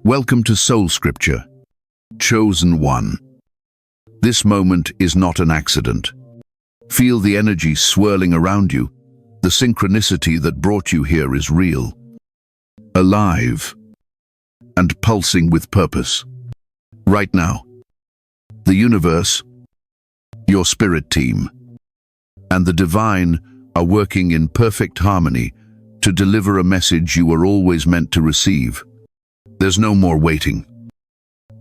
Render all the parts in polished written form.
Welcome to SoulScripture, Chosen One. This moment is not an accident. Feel the energy swirling around you. The synchronicity that brought you here is real, alive, and pulsing with purpose. Right now, the universe, your spirit team, and the divine are working in perfect harmony to deliver a message you were always meant to receive. There's no more waiting.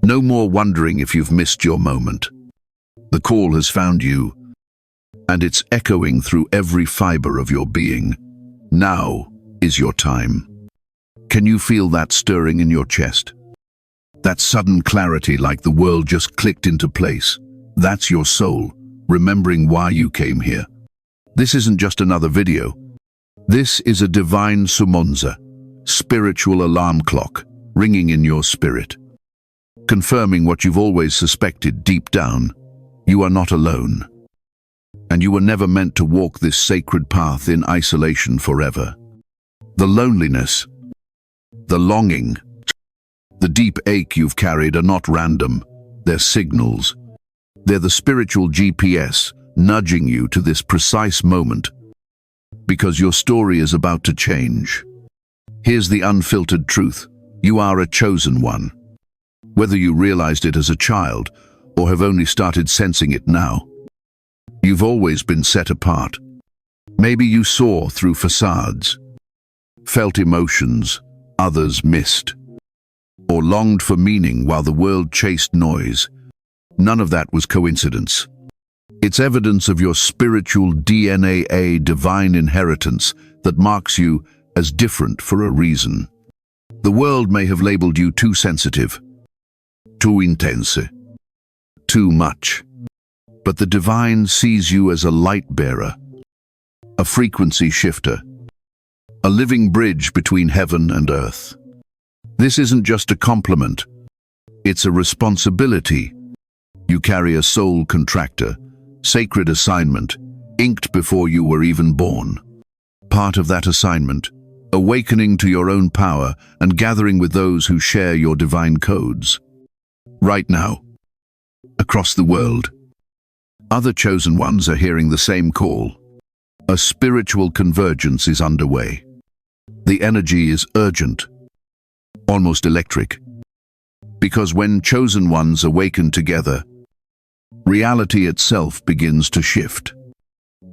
No more wondering if you've missed your moment. The call has found you, and it's echoing through every fiber of your being. Now is your time. Can you feel that stirring in your chest? That sudden clarity, like the world just clicked into place. That's your soul, remembering why you came here. This isn't just another video. This is a divine sumonza, spiritual alarm clock, ringing in your spirit, confirming what you've always suspected deep down. You are not alone, and you were never meant to walk this sacred path in isolation forever. The loneliness, the longing, the deep ache you've carried are not random. They're signals. They're the spiritual GPS nudging you to this precise moment, because your story is about to change. Here's the unfiltered truth. You are a chosen one. Whether you realized it as a child or have only started sensing it now, you've always been set apart. Maybe you saw through facades, felt emotions others missed, or longed for meaning while the world chased noise. None of that was coincidence. It's evidence of your spiritual DNA, a divine inheritance that marks you as different for a reason. The world may have labeled you too sensitive, too intense, too much. But the divine sees you as a light bearer, a frequency shifter, a living bridge between heaven and earth. This isn't just a compliment, it's a responsibility. You carry a soul contractor, sacred assignment, inked before you were even born. Part of that assignment, awakening to your own power and gathering with those who share your divine codes. Right now, across the world, other chosen ones are hearing the same call. A spiritual convergence is underway. The energy is urgent, almost electric, because when chosen ones awaken together, reality itself begins to shift.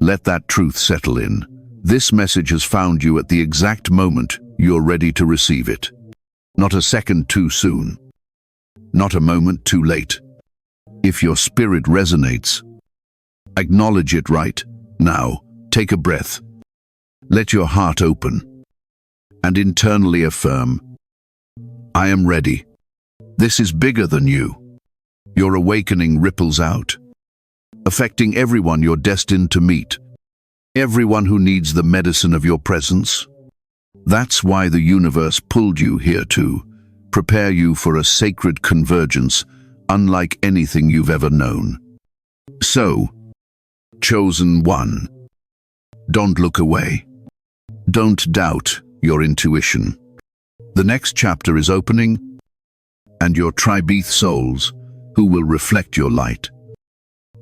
Let that truth settle in. This message has found you at the exact moment you're ready to receive it. Not a second too soon. Not a moment too late. If your spirit resonates, acknowledge it right now. Take a breath. Let your heart open and internally affirm, I am ready. This is bigger than you. Your awakening ripples out, affecting everyone you're destined to meet. Everyone who needs the medicine of your presence. That's why the universe pulled you here to prepare you for a sacred convergence unlike anything you've ever known. So, chosen one, don't look away. Don't doubt your intuition. The next chapter is opening, and your tribeth souls, who will reflect your light,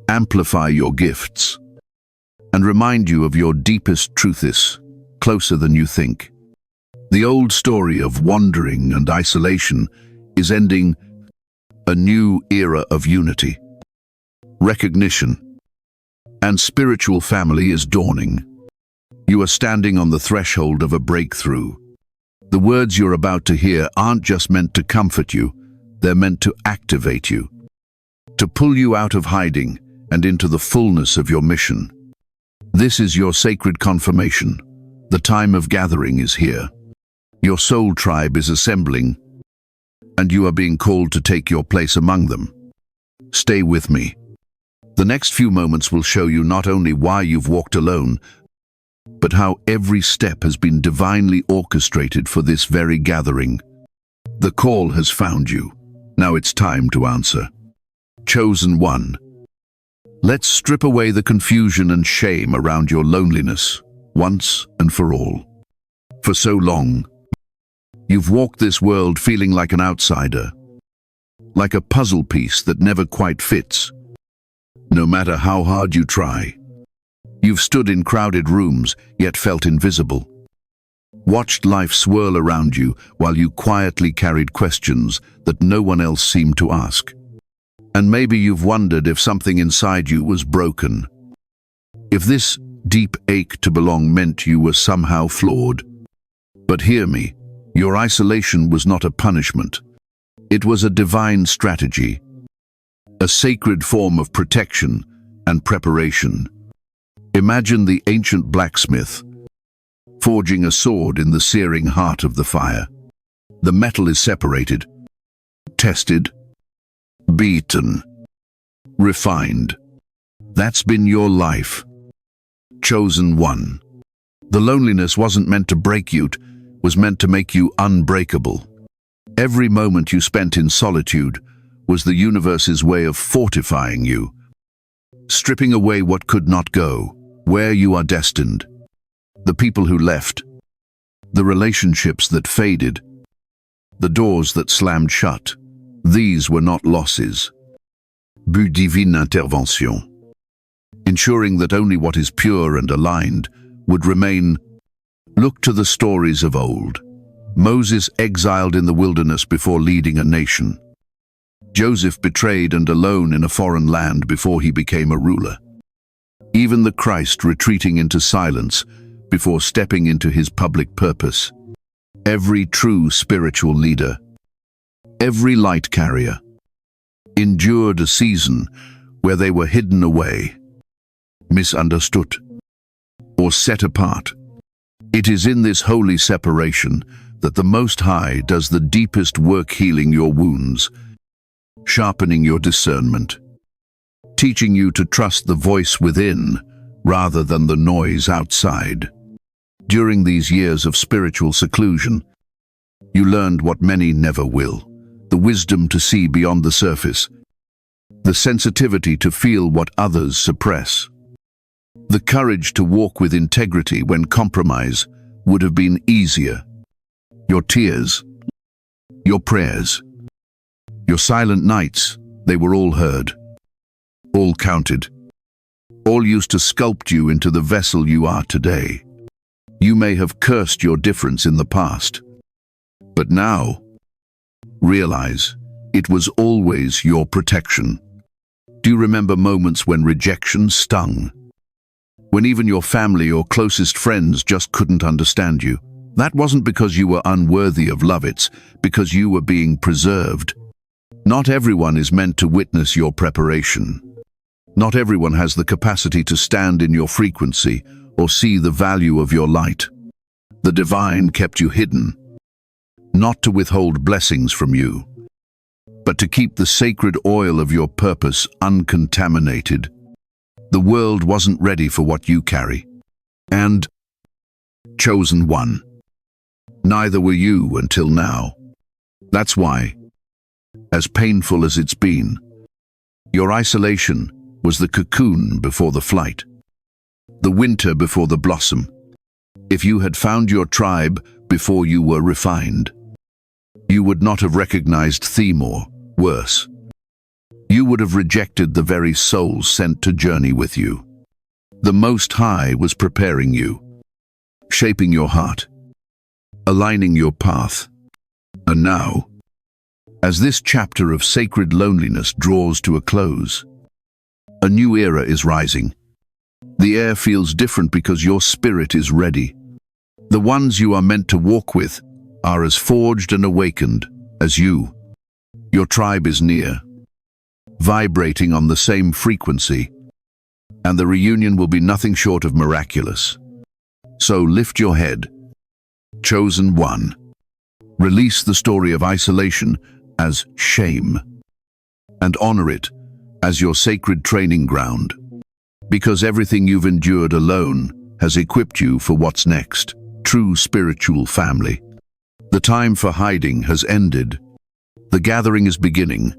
amplify your gifts, and remind you of your deepest truth is closer than you think. The old story of wandering and isolation is ending. A new era of unity, recognition, and spiritual family is dawning. You are standing on the threshold of a breakthrough. The words you're about to hear aren't just meant to comfort you, they're meant to activate you, to pull you out of hiding and into the fullness of your mission. This is your sacred confirmation. The time of gathering is here. Your soul tribe is assembling, and you are being called to take your place among them. Stay with me. The next few moments will show you not only why you've walked alone, but how every step has been divinely orchestrated for this very gathering. The call has found you. Now it's time to answer. Chosen one, let's strip away the confusion and shame around your loneliness, once and for all. For so long, You've walked this world feeling like an outsider, like a puzzle piece that never quite fits. No matter how hard you try, you've stood in crowded rooms, yet felt invisible. Watched life swirl around you while you quietly carried questions that no one else seemed to ask. And maybe you've wondered if something inside you was broken. If this deep ache to belong meant you were somehow flawed. But hear me, your isolation was not a punishment. It was a divine strategy, a sacred form of protection and preparation. Imagine the ancient blacksmith forging a sword in the searing heart of the fire. The metal is separated, tested, beaten, refined. That's been your life. Chosen one. The loneliness wasn't meant to break you, it was meant to make you unbreakable. Every moment you spent in solitude was the universe's way of fortifying you, stripping away what could not go, where you are destined. The people who left, the relationships that faded, the doors that slammed shut, these were not losses. But divine intervention. Ensuring that only what is pure and aligned would remain. Look to the stories of old. Moses exiled in the wilderness before leading a nation. Joseph betrayed and alone in a foreign land before he became a ruler. Even the Christ retreating into silence before stepping into his public purpose. Every true spiritual leader, every light carrier, endured a season where they were hidden away, misunderstood, or set apart. It is in this holy separation that the Most High does the deepest work, healing your wounds, sharpening your discernment, teaching you to trust the voice within rather than the noise outside. During these years of spiritual seclusion, you learned what many never will: the wisdom to see beyond the surface, the sensitivity to feel what others suppress, the courage to walk with integrity when compromise would have been easier. Your tears, your prayers, your silent nights, they were all heard, all counted, all used to sculpt you into the vessel you are today. You may have cursed your difference in the past, but now, realize it was always your protection. Do you remember moments when rejection stung? When even your family or closest friends just couldn't understand you? That wasn't because you were unworthy of love, it's because you were being preserved. Not everyone is meant to witness your preparation. Not everyone has the capacity to stand in your frequency or see the value of your light. The divine kept you hidden, not to withhold blessings from you, but to keep the sacred oil of your purpose uncontaminated. The world wasn't ready for what you carry. And, chosen one, neither were you until now. That's why, as painful as it's been, your isolation was the cocoon before the flight, the winter before the blossom. If you had found your tribe before you were refined, you would not have recognized theme, or worse, you would have rejected the very soul sent to journey with you. The Most High was preparing you, shaping your heart, aligning your path. And now, as this chapter of sacred loneliness draws to a close, a new era is rising. The air feels different because your spirit is ready. The ones you are meant to walk with are as forged and awakened as you. Your tribe is near, vibrating on the same frequency, and the reunion will be nothing short of miraculous. So lift your head, chosen one. Release the story of isolation as shame, and honor it as your sacred training ground, because everything you've endured alone has equipped you for what's next. True spiritual family. The time for hiding has ended. The gathering is beginning.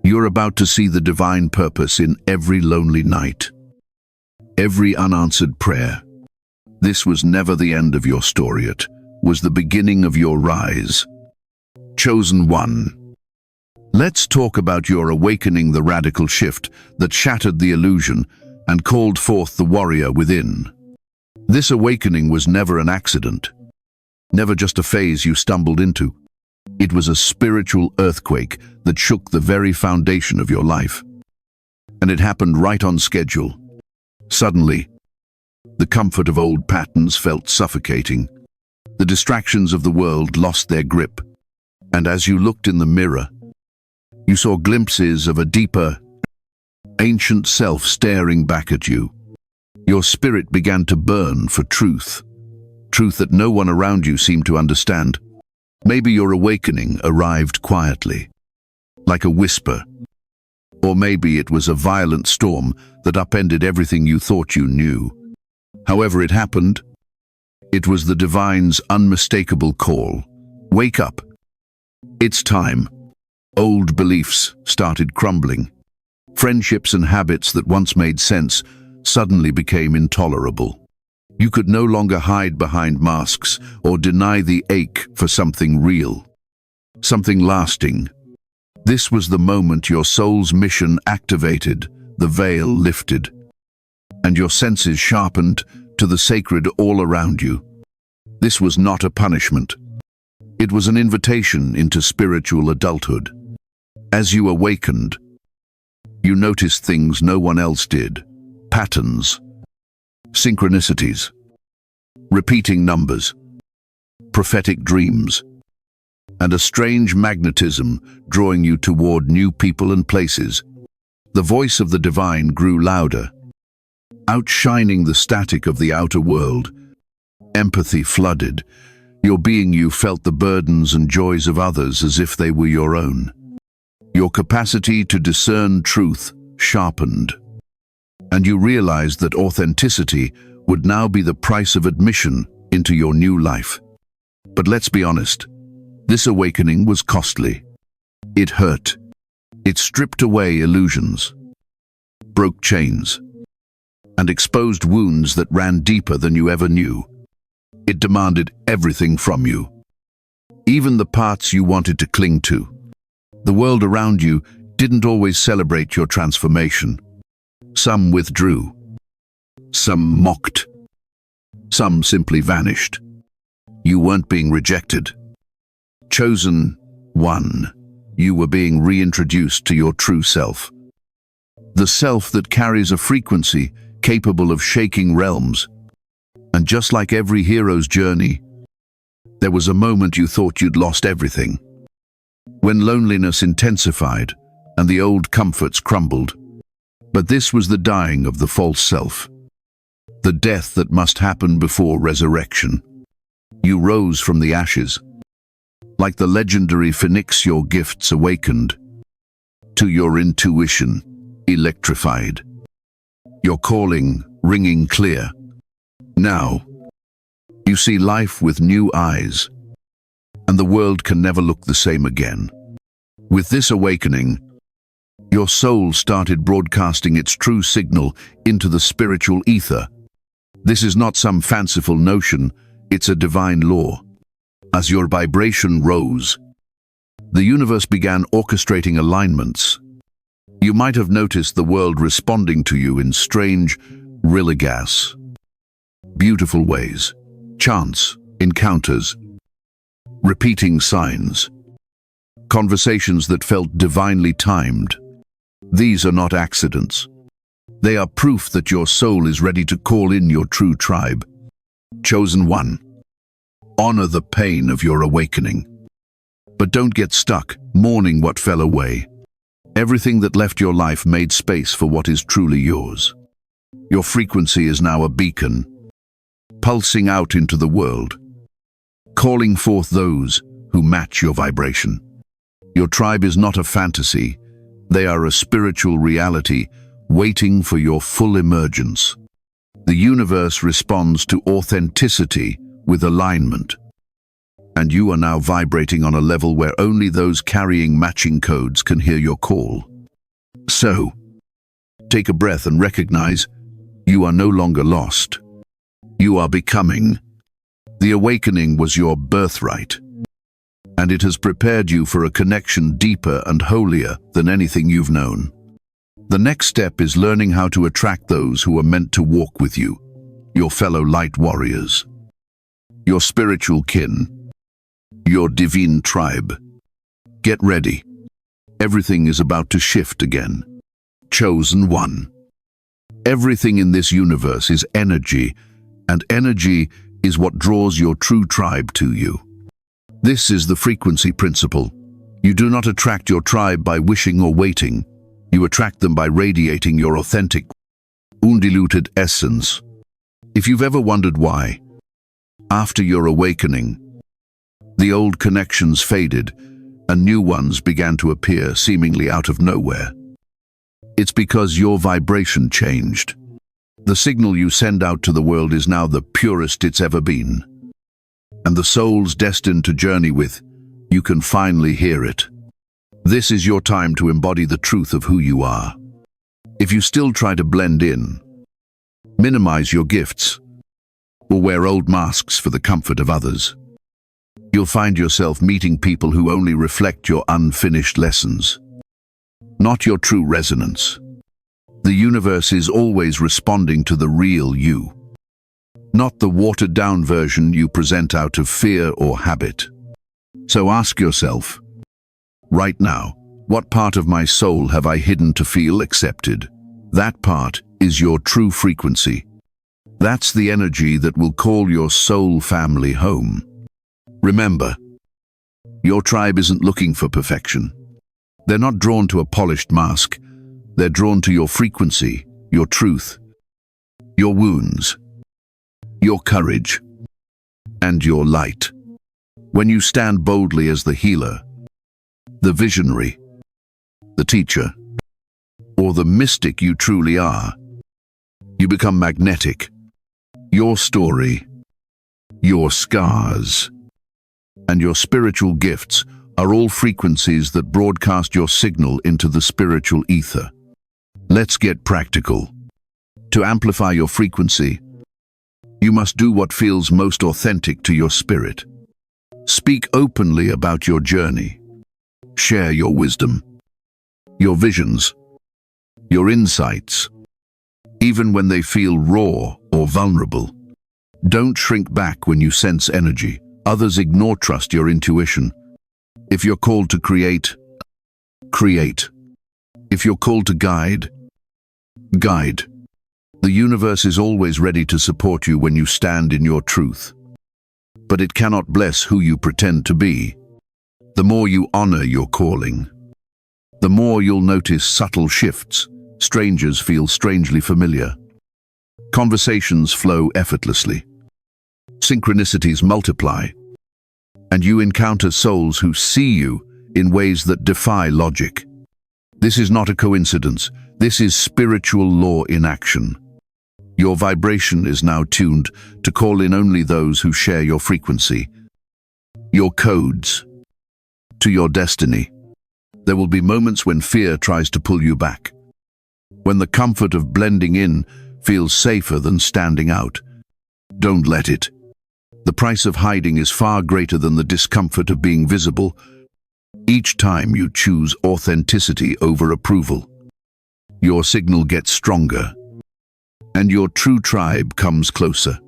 You're about to see the divine purpose in every lonely night, every unanswered prayer. This was never the end of your story, it was the beginning of your rise. Chosen one. Let's talk about your awakening, the radical shift that shattered the illusion and called forth the warrior within. This awakening was never an accident, never just a phase you stumbled into. It was a spiritual earthquake that shook the very foundation of your life. And it happened right on schedule. Suddenly, the comfort of old patterns felt suffocating. The distractions of the world lost their grip. And as you looked in the mirror, you saw glimpses of a deeper, ancient self staring back at you. Your spirit began to burn for truth, truth that no one around you seemed to understand. Maybe your awakening arrived quietly, like a whisper. Or maybe it was a violent storm that upended everything you thought you knew. However it happened, it was the divine's unmistakable call. Wake up. It's time. Old beliefs started crumbling. Friendships and habits that once made sense suddenly became intolerable. You could no longer hide behind masks or deny the ache for something real, something lasting. This was the moment your soul's mission activated, the veil lifted, and your senses sharpened to the sacred all around you. This was not a punishment. It was an invitation into spiritual adulthood. As you awakened, you noticed things no one else did. Patterns, synchronicities, repeating numbers, prophetic dreams, and a strange magnetism drawing you toward new people and places. The voice of the divine grew louder, outshining the static of the outer world. Empathy flooded. Your being, you felt the burdens and joys of others as if they were your own. Your capacity to discern truth sharpened, and you realized that authenticity would now be the price of admission into your new life. But let's be honest, this awakening was costly. It hurt. It stripped away illusions, broke chains, and exposed wounds that ran deeper than you ever knew. It demanded everything from you, even the parts you wanted to cling to. The world around you didn't always celebrate your transformation. Some withdrew, some mocked, some simply vanished. You weren't being rejected. Chosen one, you were being reintroduced to your true self. The self that carries a frequency capable of shaking realms. And just like every hero's journey, there was a moment you thought you'd lost everything. When loneliness intensified and the old comforts crumbled. But this was the dying of the false self, the death that must happen before resurrection. You rose from the ashes. Like the legendary phoenix, your gifts awakened, to your intuition electrified, your calling ringing clear. Now, you see life with new eyes, and the world can never look the same again. With this awakening, your soul started broadcasting its true signal into the spiritual ether. This is not some fanciful notion, it's a divine law. As your vibration rose, the universe began orchestrating alignments. You might have noticed the world responding to you in strange, religious, beautiful ways. Chants, encounters, repeating signs, conversations that felt divinely timed. These are not accidents. They are proof that your soul is ready to call in your true tribe. Chosen one, honor the pain of your awakening. But don't get stuck mourning what fell away. Everything that left your life made space for what is truly yours. Your frequency is now a beacon, pulsing out into the world, calling forth those who match your vibration. Your tribe is not a fantasy. They are a spiritual reality waiting for your full emergence. The universe responds to authenticity with alignment, and you are now vibrating on a level where only those carrying matching codes can hear your call. So, take a breath and recognize you are no longer lost. You are becoming. The awakening was your birthright, and it has prepared you for a connection deeper and holier than anything you've known. The next step is learning how to attract those who are meant to walk with you, your fellow light warriors, your spiritual kin, your divine tribe. Get ready. Everything is about to shift again. Chosen one. Everything in this universe is energy, and energy is what draws your true tribe to you. This is the frequency principle. You do not attract your tribe by wishing or waiting. You attract them by radiating your authentic, undiluted essence. If you've ever wondered why, after your awakening, the old connections faded and new ones began to appear seemingly out of nowhere, it's because your vibration changed. The signal you send out to the world is now the purest it's ever been. And the souls destined to journey with, you can finally hear it. This is your time to embody the truth of who you are. If you still try to blend in, minimize your gifts, or wear old masks for the comfort of others, you'll find yourself meeting people who only reflect your unfinished lessons, not your true resonance. The universe is always responding to the real you, not the watered-down version you present out of fear or habit. So ask yourself, right now, what part of my soul have I hidden to feel accepted? That part is your true frequency. That's the energy that will call your soul family home. Remember, your tribe isn't looking for perfection. They're not drawn to a polished mask. They're drawn to your frequency, your truth, your wounds, your courage, and your light. When you stand boldly as the healer, the visionary, the teacher, or the mystic you truly are, you become magnetic. Your story, your scars, and your spiritual gifts are all frequencies that broadcast your signal into the spiritual ether. Let's get practical. To amplify your frequency, you must do what feels most authentic to your spirit. Speak openly about your journey. Share your wisdom, your visions, your insights, even when they feel raw or vulnerable. Don't shrink back when you sense energy. Others ignore. Trust your intuition. If you're called to create, create. If you're called to guide, guide. The universe is always ready to support you when you stand in your truth. But it cannot bless who you pretend to be. The more you honor your calling, the more you'll notice subtle shifts. Strangers feel strangely familiar. Conversations flow effortlessly. Synchronicities multiply. And you encounter souls who see you in ways that defy logic. This is not a coincidence. This is spiritual law in action. Your vibration is now tuned to call in only those who share your frequency, your codes, to your destiny. There will be moments when fear tries to pull you back, when the comfort of blending in feels safer than standing out. Don't let it. The price of hiding is far greater than the discomfort of being visible. Each time you choose authenticity over approval, your signal gets stronger, and your true tribe comes closer.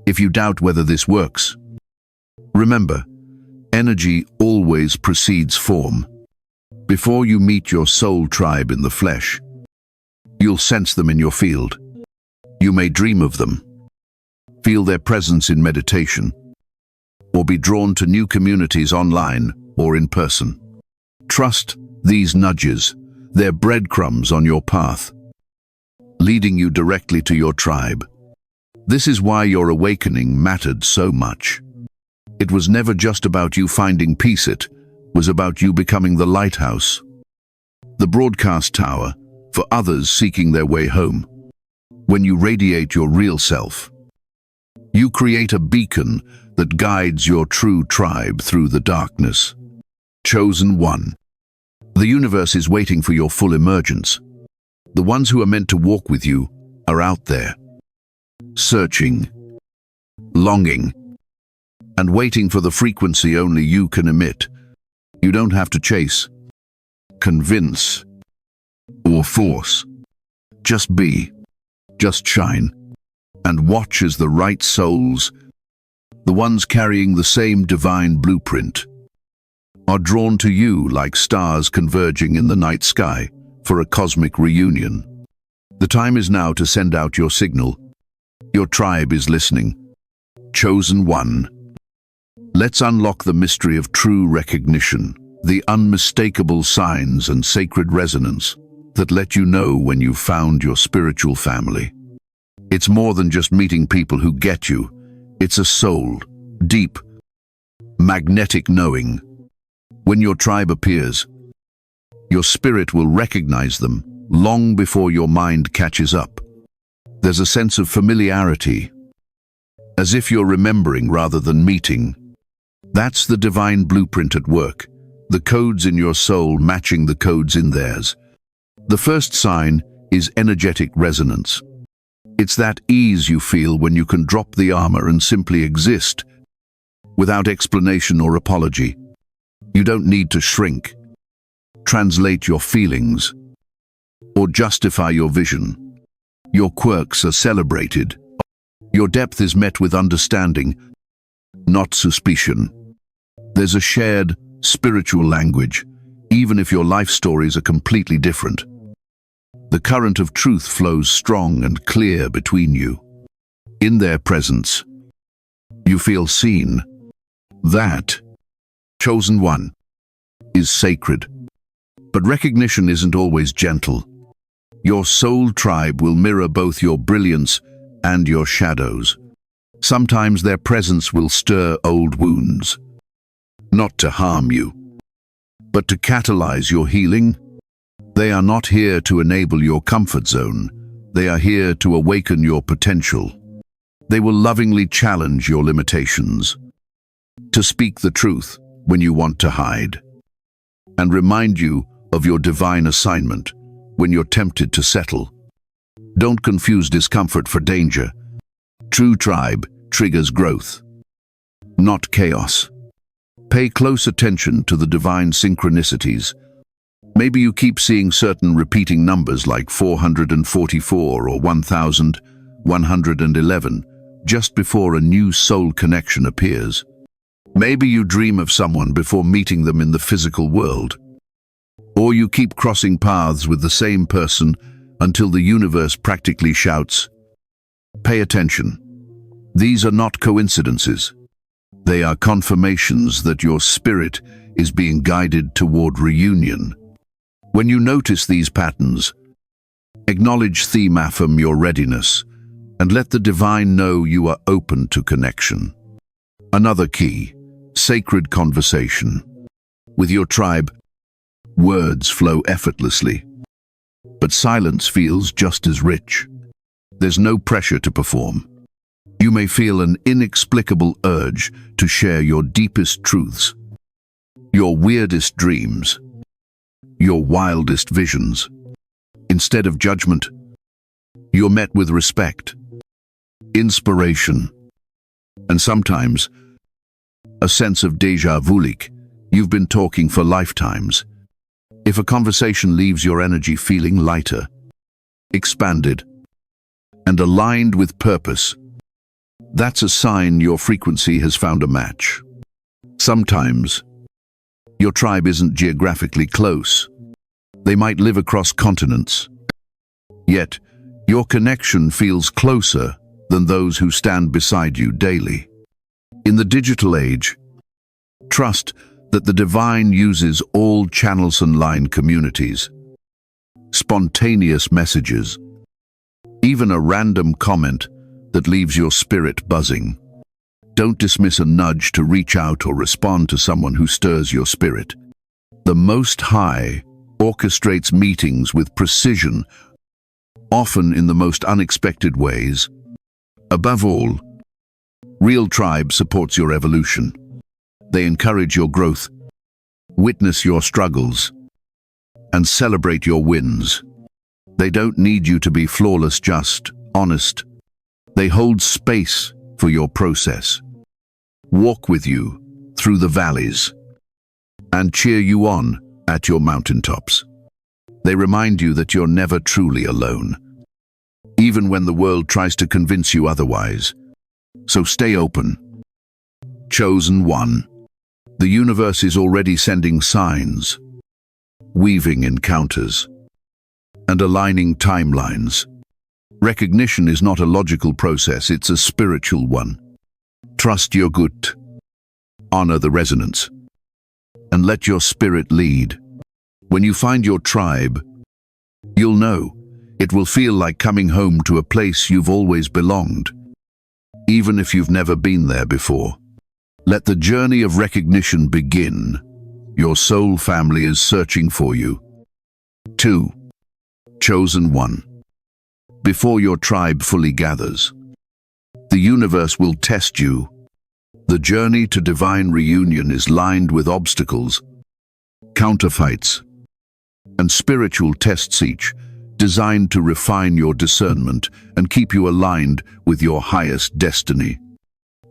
If you doubt whether this works, remember, energy always precedes form. Before you meet your soul tribe in the flesh, you'll sense them in your field. You may dream of them, feel their presence in meditation, or be drawn to new communities online or in person. Trust these nudges. They're breadcrumbs on your path, leading you directly to your tribe. This is why your awakening mattered so much. It was never just about you finding peace, it was about you becoming the lighthouse, the broadcast tower for others seeking their way home. When you radiate your real self, you create a beacon that guides your true tribe through the darkness. Chosen one. The universe is waiting for your full emergence. The ones who are meant to walk with you are out there, searching, longing, and waiting for the frequency only you can emit. You don't have to chase, convince, or force. Just be, just shine, and watch as the right souls, the ones carrying the same divine blueprint, are drawn to you like stars converging in the night sky for a cosmic reunion. The time is now to send out your signal. Your tribe is listening. Chosen one. Let's unlock the mystery of true recognition, the unmistakable signs and sacred resonance that let you know when you've found your spiritual family. It's more than just meeting people who get you. It's a soul, deep, magnetic knowing. When your tribe appears, your spirit will recognize them long before your mind catches up. There's a sense of familiarity, as if you're remembering rather than meeting. That's the divine blueprint at work, the codes in your soul matching the codes in theirs. The first sign is energetic resonance. It's that ease you feel when you can drop the armor and simply exist, without explanation or apology. You don't need to shrink, translate your feelings, or justify your vision. Your quirks are celebrated. Your depth is met with understanding, not suspicion. There's a shared, spiritual language, even if your life stories are completely different. The current of truth flows strong and clear between you. In their presence, you feel seen. That, chosen one, is sacred. But recognition isn't always gentle. Your soul tribe will mirror both your brilliance and your shadows. Sometimes their presence will stir old wounds, not to harm you, but to catalyze your healing. They are not here to enable your comfort zone. They are here to awaken your potential. They will lovingly challenge your limitations, to speak the truth when you want to hide, and remind you of your divine assignment when you're tempted to settle. Don't confuse discomfort for danger. True tribe triggers growth, not chaos. Pay close attention to the divine synchronicities. Maybe you keep seeing certain repeating numbers like 444 or 1111 just before a new soul connection appears. Maybe you dream of someone before meeting them in the physical world. Or you keep crossing paths with the same person until the universe practically shouts, "Pay attention." These are not coincidences. They are confirmations that your spirit is being guided toward reunion. When you notice these patterns, acknowledge them, affirm your readiness, and let the divine know you are open to connection. Another key, sacred conversation. With your tribe, words flow effortlessly, but silence feels just as rich. There's no pressure to perform. You may feel an inexplicable urge to share your deepest truths, your weirdest dreams, your wildest visions. Instead of judgment, you're met with respect, inspiration, and sometimes a sense of déjà vu, like you've been talking for lifetimes. If a conversation leaves your energy feeling lighter, expanded, and aligned with purpose, that's a sign your frequency has found a match. Sometimes, your tribe isn't geographically close. They might live across continents. Yet, your connection feels closer than those who stand beside you daily. In the digital age, trust that the divine uses all channels and line communities, spontaneous messages, even a random comment that leaves your spirit buzzing. Don't dismiss a nudge to reach out or respond to someone who stirs your spirit. The Most High orchestrates meetings with precision, often in the most unexpected ways. Above all, real tribe supports your evolution. They encourage your growth, witness your struggles, and celebrate your wins. They don't need you to be flawless, just honest. They hold space for your process. walk with you through the valleys, and cheer you on at your mountaintops. They remind you that you're never truly alone, even when the world tries to convince you otherwise. So stay open. Chosen one. The universe is already sending signs, weaving encounters, and aligning timelines. Recognition is not a logical process, it's a spiritual one. Trust your gut, honor the resonance, and let your spirit lead. When you find your tribe, you'll know it will feel like coming home to a place you've always belonged, even if you've never been there before. Let the journey of recognition begin. Your soul family is searching for you. 2. Chosen one. Before your tribe fully gathers, the universe will test you. The journey to divine reunion is lined with obstacles, counterfeits, and spiritual tests, each designed to refine your discernment and keep you aligned with your highest destiny.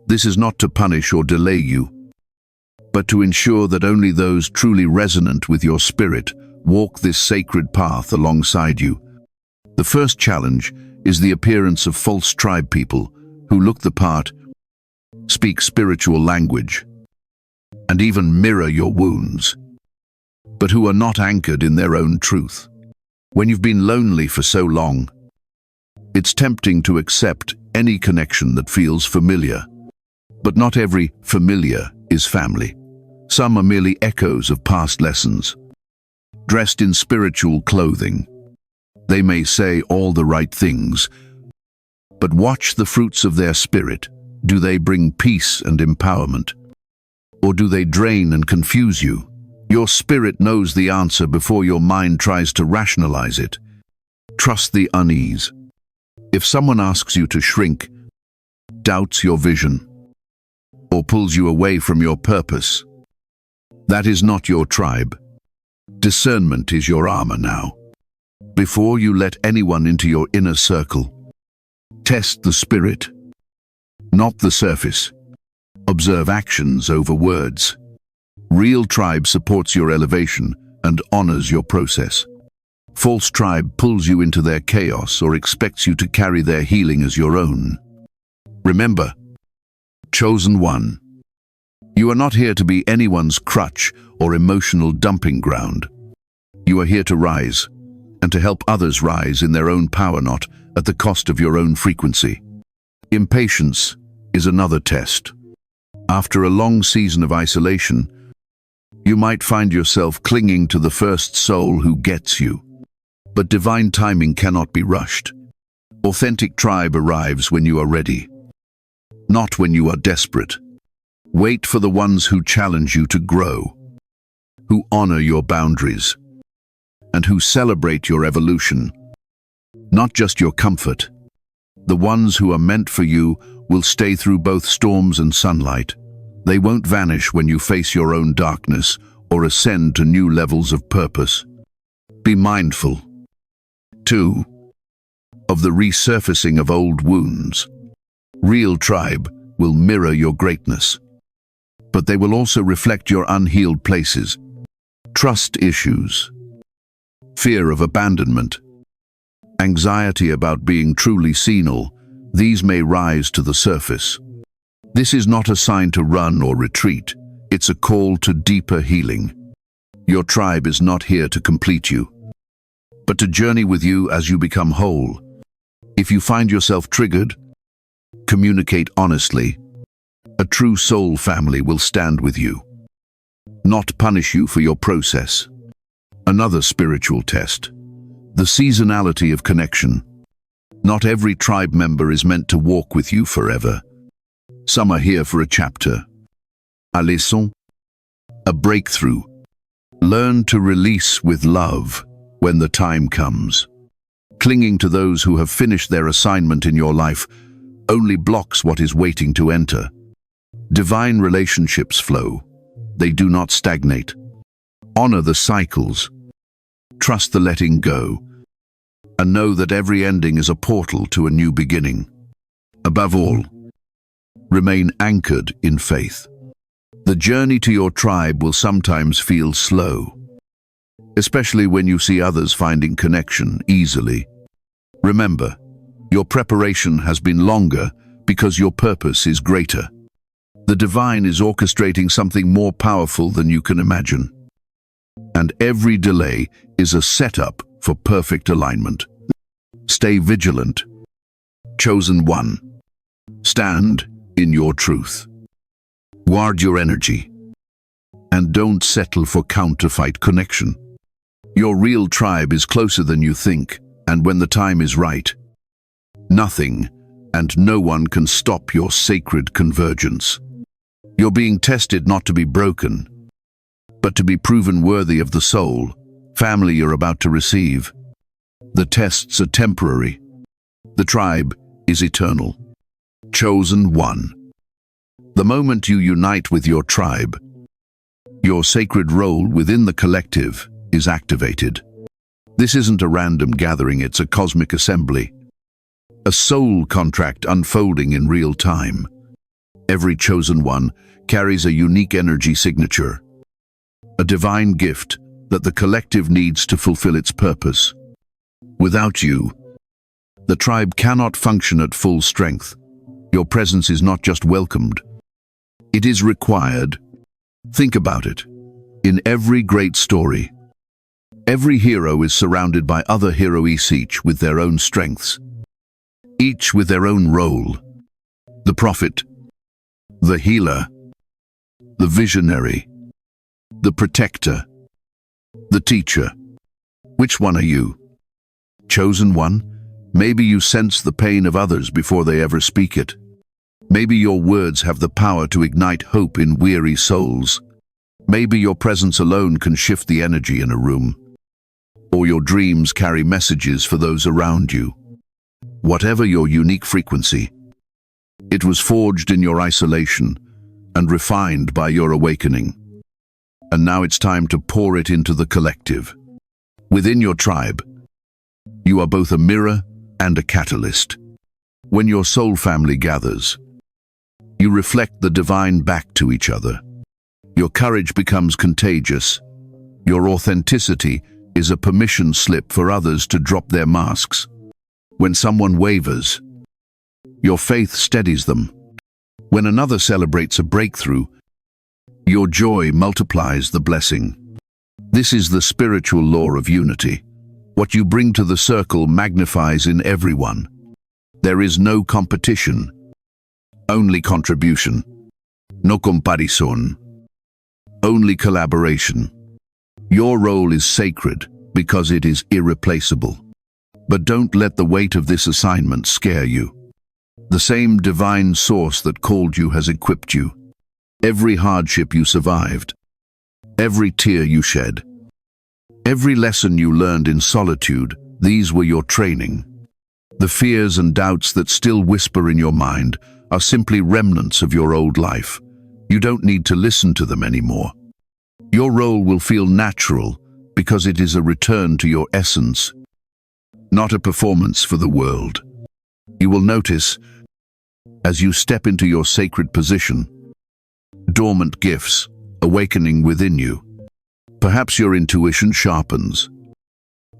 This is not to punish or delay you, but to ensure that only those truly resonant with your spirit walk this sacred path alongside you. The first challenge is the appearance of false tribe people who look the part, speak spiritual language, and even mirror your wounds, but who are not anchored in their own truth. When you've been lonely for so long, it's tempting to accept any connection that feels familiar. But not every familiar is family. Some are merely echoes of past lessons. Dressed in spiritual clothing, they may say all the right things, but watch the fruits of their spirit. Do they bring peace and empowerment? Or do they drain and confuse you? Your spirit knows the answer before your mind tries to rationalize it. Trust the unease. If someone asks you to shrink, doubts your vision, or pulls you away from your purpose, that is not your tribe. Discernment is your armor now. Before you let anyone into your inner circle, test the spirit, not the surface. Observe actions over words. Real tribe supports your elevation and honors your process. False tribe pulls you into their chaos or expects you to carry their healing as your own. Remember, chosen one, you are not here to be anyone's crutch or emotional dumping ground. You are here to rise, and to help others rise in their own power, not at the cost of your own frequency. Impatience is another test. After a long season of isolation, you might find yourself clinging to the first soul who gets you. But divine timing cannot be rushed. Authentic tribe arrives when you are ready, not when you are desperate. Wait for the ones who challenge you to grow, who honor your boundaries, and who celebrate your evolution, not just your comfort. The ones who are meant for you will stay through both storms and sunlight. They won't vanish when you face your own darkness or ascend to new levels of purpose. Be mindful, 2. Of the resurfacing of old wounds. Real tribe will mirror your greatness, but they will also reflect your unhealed places. Trust issues, fear of abandonment, anxiety about being truly seen, all these may rise to the surface. This is not a sign to run or retreat. It's a call to deeper healing. Your tribe is not here to complete you, but to journey with you as you become whole. If you find yourself triggered, communicate honestly. A true soul family will stand with you, not punish you for your process. Another spiritual test, the seasonality of connection. Not every tribe member is meant to walk with you forever. Some are here for a chapter, a leçon, a breakthrough. Learn to release with love when the time comes. Clinging to those who have finished their assignment in your life only blocks what is waiting to enter. Divine relationships flow. They do not stagnate. Honor the cycles. Trust the letting go. And know that every ending is a portal to a new beginning. Above all, Remain anchored in faith. The journey to your tribe will sometimes feel slow, especially when you see others finding connection easily. Remember, your preparation has been longer because your purpose is greater. The divine is orchestrating something more powerful than you can imagine. And every delay is a setup for perfect alignment. Stay vigilant. Chosen one. Stand in your truth. Guard your energy. And don't settle for counterfeit connection. Your real tribe is closer than you think, and when the time is right, nothing and no one can stop your sacred convergence. You're being tested not to be broken, but to be proven worthy of the soul, family you're about to receive. The tests are temporary. The tribe is eternal. Chosen one. The moment you unite with your tribe, your sacred role within the collective is activated. This isn't a random gathering, it's a cosmic assembly. A soul contract unfolding in real time. Every chosen one carries a unique energy signature, a divine gift that the collective needs to fulfill its purpose. Without you, the tribe cannot function at full strength. Your presence is not just welcomed, it is required. Think about it. In every great story, every hero is surrounded by other heroes, each with their own strengths, each with their own role. The prophet, the healer, the visionary, the protector, the teacher. Which one are you? Chosen one? Maybe you sense the pain of others before they ever speak it. Maybe your words have the power to ignite hope in weary souls. Maybe your presence alone can shift the energy in a room. Or your dreams carry messages for those around you. Whatever your unique frequency, it was forged in your isolation and refined by your awakening. And now it's time to pour it into the collective. Within your tribe, you are both a mirror and a catalyst. When your soul family gathers, you reflect the divine back to each other. Your courage becomes contagious. Your authenticity is a permission slip for others to drop their masks. When someone wavers, your faith steadies them. When another celebrates a breakthrough, your joy multiplies the blessing. This is the spiritual law of unity. What you bring to the circle magnifies in everyone. There is no competition, only contribution. No comparison, only collaboration. Your role is sacred because it is irreplaceable. But don't let the weight of this assignment scare you. The same divine source that called you has equipped you. Every hardship you survived, every tear you shed, every lesson you learned in solitude, these were your training. The fears and doubts that still whisper in your mind are simply remnants of your old life. You don't need to listen to them anymore. Your role will feel natural because it is a return to your essence, not a performance for the world. You will notice, as you step into your sacred position, dormant gifts awakening within you. Perhaps your intuition sharpens,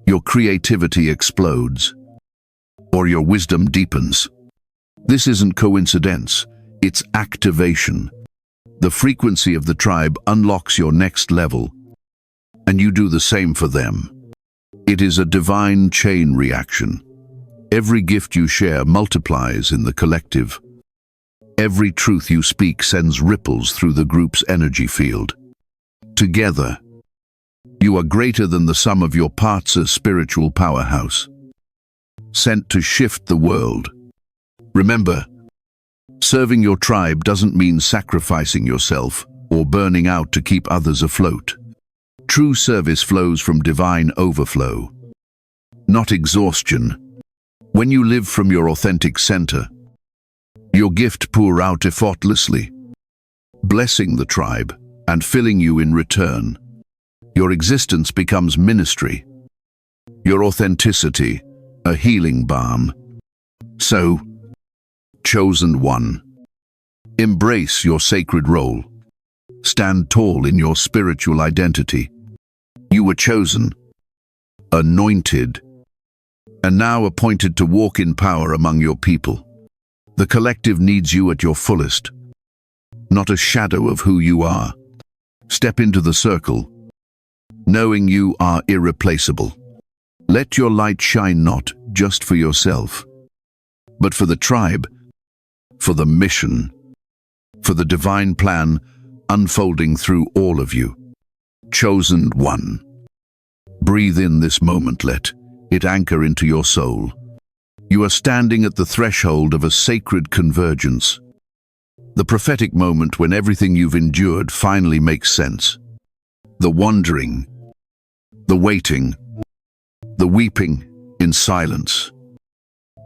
your creativity explodes, or your wisdom deepens. This isn't coincidence, it's activation. The frequency of the tribe unlocks your next level, and you do the same for them. It is a divine chain reaction. Every gift you share multiplies in the collective. Every truth you speak sends ripples through the group's energy field. Together, you are greater than the sum of your parts, a spiritual powerhouse, sent to shift the world. Remember, serving your tribe doesn't mean sacrificing yourself or burning out to keep others afloat. True service flows from divine overflow, not exhaustion. When you live from your authentic center, your gift pour out effortlessly, blessing the tribe and filling you in return. Your existence becomes ministry, your authenticity a healing balm. So, chosen one, Embrace your sacred role. Stand tall in your spiritual identity. You were chosen, anointed, and now appointed to walk in power among your people. The collective needs you at your fullest, not a shadow of who you are. Step into the circle, knowing you are irreplaceable. Let your light shine not just for yourself, but for the tribe, for the mission, for the divine plan unfolding through all of you. Chosen one. Breathe in this moment, let it anchor into your soul. You are standing at the threshold of a sacred convergence. The prophetic moment when everything you've endured finally makes sense. The wandering, the waiting, the weeping in silence.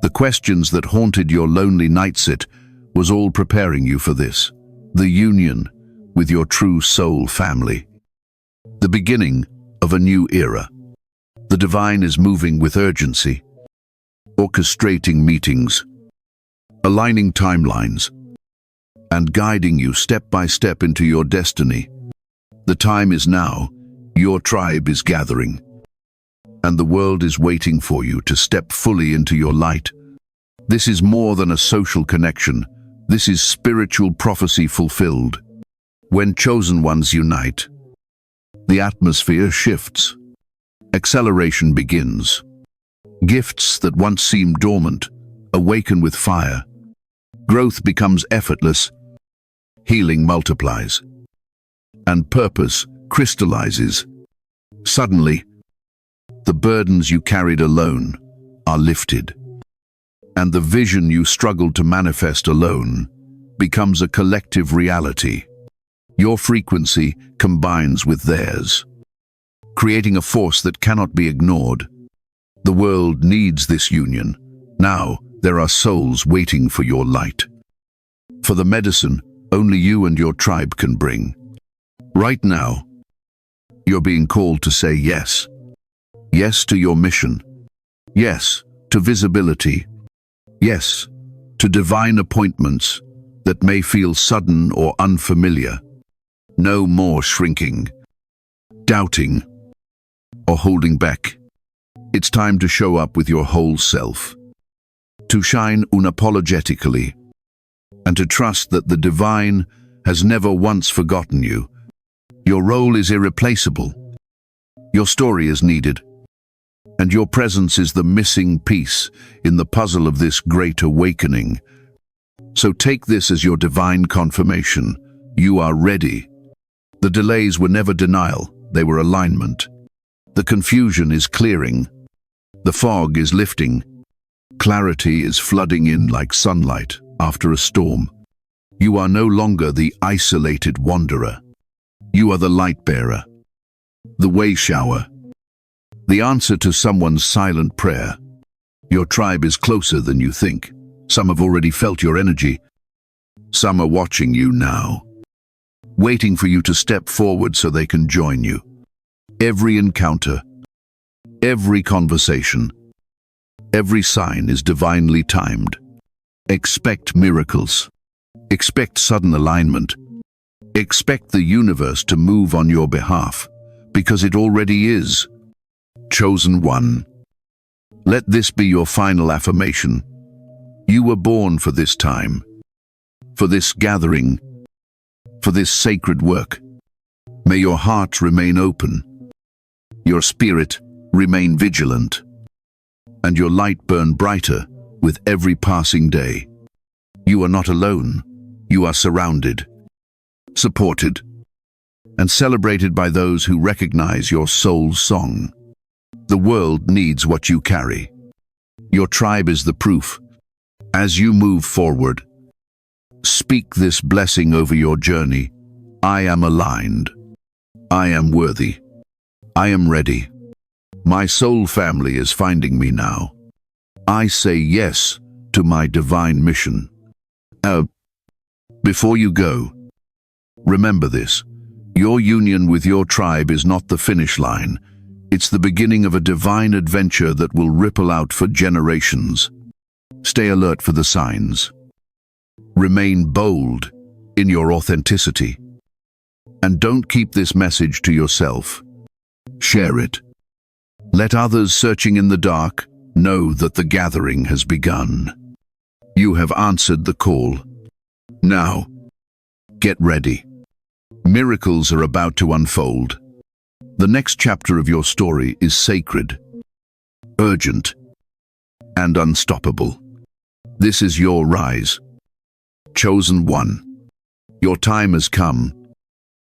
The questions that haunted your lonely nights, it was all preparing you for this. The union with your true soul family. The beginning of a new era. The divine is moving with urgency, orchestrating meetings, aligning timelines, and guiding you step by step into your destiny. The time is now. Your tribe is gathering, and the world is waiting for you to step fully into your light. This is more than a social connection. This is spiritual prophecy fulfilled. When chosen ones unite, the atmosphere shifts. Acceleration begins. Gifts that once seemed dormant awaken with fire. Growth becomes effortless. Healing multiplies. And purpose crystallizes. Suddenly, the burdens you carried alone are lifted, and the vision you struggled to manifest alone becomes a collective reality. Your frequency combines with theirs, creating a force that cannot be ignored. The world needs this union. Now, there are souls waiting for your light, for the medicine only you and your tribe can bring. Right now, you're being called to say yes. Yes to your mission. Yes to visibility. Yes to divine appointments that may feel sudden or unfamiliar. No more shrinking, doubting, or holding back. It's time to show up with your whole self, to shine unapologetically, and to trust that the divine has never once forgotten you. Your role is irreplaceable. Your story is needed, and your presence is the missing piece in the puzzle of this great awakening. So take this as your divine confirmation. You are ready. The delays were never denial, they were alignment. The confusion is clearing. The fog is lifting. Clarity is flooding in like sunlight after a storm. You are no longer the isolated wanderer. You are the light bearer, the way shower, the answer to someone's silent prayer. Your tribe is closer than you think. Some have already felt your energy. Some are watching you now, waiting for you to step forward so they can join you. Every encounter, every conversation, every sign is divinely timed. Expect miracles. Expect sudden alignment. Expect the universe to move on your behalf, because it already is. Chosen one. Let this be your final affirmation. You were born for this time, for this gathering, for this sacred work. May your heart remain open, your spirit remain vigilant, and your light burn brighter with every passing day. You are not alone. You are surrounded, supported, and celebrated by those who recognize your soul's song. The world needs what you carry. Your tribe is the proof. As you move forward, speak this blessing over your journey. I am aligned. I am worthy. I am ready. My soul family is finding me now. I say yes to my divine mission. Before you go, remember this. Your union with your tribe is not the finish line. It's the beginning of a divine adventure that will ripple out for generations. Stay alert for the signs. Remain bold in your authenticity. And don't keep this message to yourself. Share it. Let others searching in the dark know that the gathering has begun. You have answered the call. Now, get ready. Miracles are about to unfold. The next chapter of your story is sacred, urgent, and unstoppable. This is your rise. Chosen one. Your time has come.